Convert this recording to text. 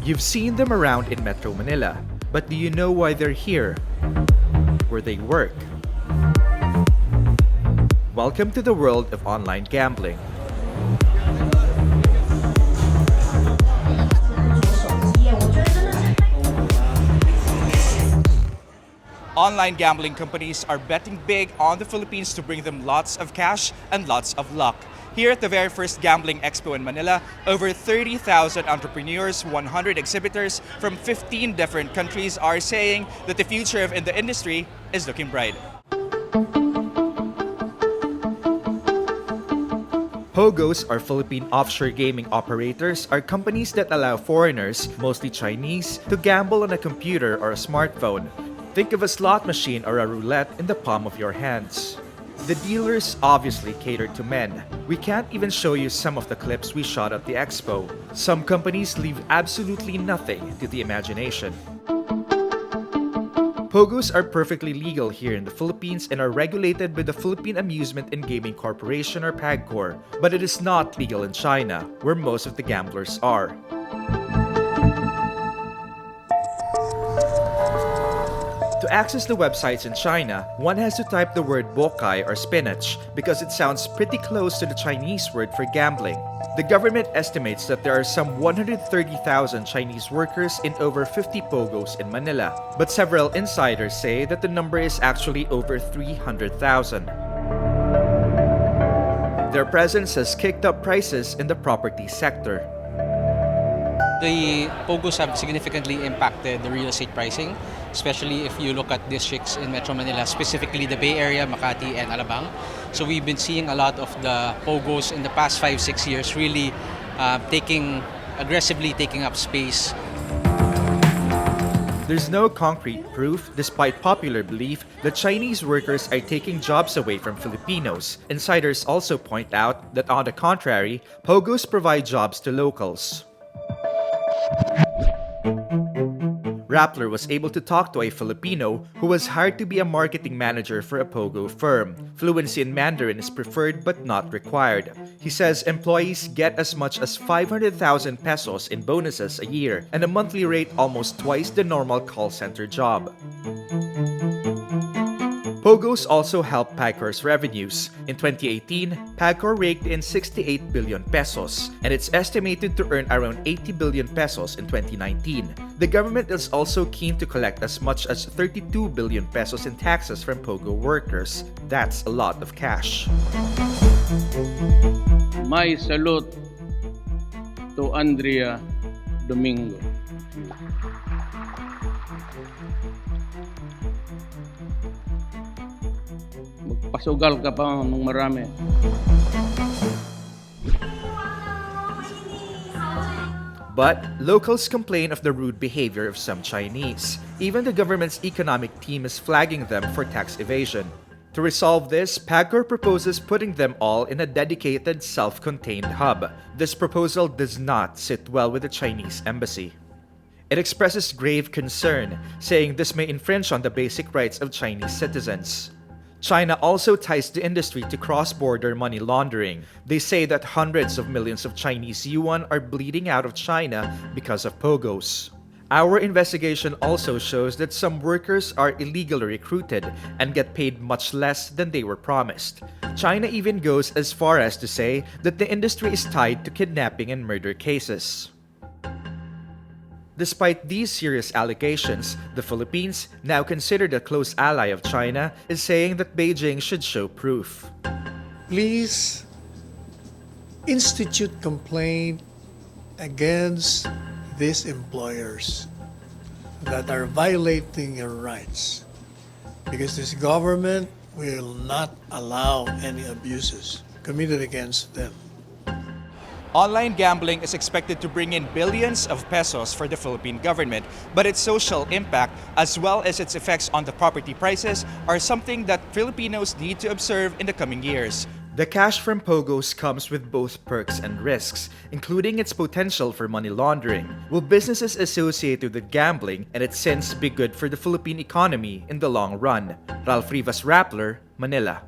You've seen them around in Metro Manila, but do you know why they're here? Where they work? Welcome to the world of online gambling. Online gambling companies are betting big on the Philippines to bring them lots of cash and lots of luck. Here at the very first Gambling Expo in Manila, over 30,000 entrepreneurs, 100 exhibitors from 15 different countries are saying that the future in the industry is looking bright. POGOs, or Philippine Offshore Gaming Operators, are companies that allow foreigners, mostly Chinese, to gamble on a computer or a smartphone. Think of a slot machine or a roulette in the palm of your hands. The dealers obviously cater to men. We can't even show you some of the clips we shot at the expo. Some companies leave absolutely nothing to the imagination. POGOs are perfectly legal here in the Philippines and are regulated by the Philippine Amusement and Gaming Corporation, or PAGCOR, but it is not legal in China, where most of the gamblers are. To access the websites in China, one has to type the word bokai or spinach because it sounds pretty close to the Chinese word for gambling. The government estimates that there are some 130,000 Chinese workers in over 50 POGOs in Manila, but several insiders say that the number is actually over 300,000. Their presence has kicked up prices in the property sector. The POGOs have significantly impacted the real estate pricing, especially if you look at districts in Metro Manila, specifically the Bay Area, Makati, and Alabang. So we've been seeing a lot of the POGOs in the past 5-6 years really aggressively taking up space. There's no concrete proof, despite popular belief, that Chinese workers are taking jobs away from Filipinos. Insiders also point out that, on the contrary, POGOs provide jobs to locals. Rappler was able to talk to a Filipino who was hired to be a marketing manager for a POGO firm. Fluency in Mandarin is preferred but not required. He says employees get as much as 500,000 pesos in bonuses a year and a monthly rate almost twice the normal call center job. POGOs also help PAGCOR's revenues. In 2018, PAGCOR raked in 68 billion pesos, and it's estimated to earn around 80 billion pesos in 2019. The government is also keen to collect as much as 32 billion pesos in taxes from POGO workers. That's a lot of cash. My salute to Andrea Domingo. Magpasugal ka pa ng marami. But locals complain of the rude behavior of some Chinese. Even the government's economic team is flagging them for tax evasion. To resolve this, PAGCOR proposes putting them all in a dedicated, self-contained hub. This proposal does not sit well with the Chinese embassy. It expresses grave concern, saying this may infringe on the basic rights of Chinese citizens. China also ties the industry to cross-border money laundering. They say that hundreds of millions of Chinese yuan are bleeding out of China because of POGOs. Our investigation also shows that some workers are illegally recruited and get paid much less than they were promised. China even goes as far as to say that the industry is tied to kidnapping and murder cases. Despite these serious allegations, the Philippines, now considered a close ally of China, is saying that Beijing should show proof. Please institute complaint against these employers that are violating your rights, because this government will not allow any abuses committed against them. Online gambling is expected to bring in billions of pesos for the Philippine government, but its social impact, as well as its effects on the property prices, are something that Filipinos need to observe in the coming years. The cash from POGOs comes with both perks and risks, including its potential for money laundering. Will businesses associated with gambling and its sins be good for the Philippine economy in the long run? Ralph Rivas, Rappler, Manila.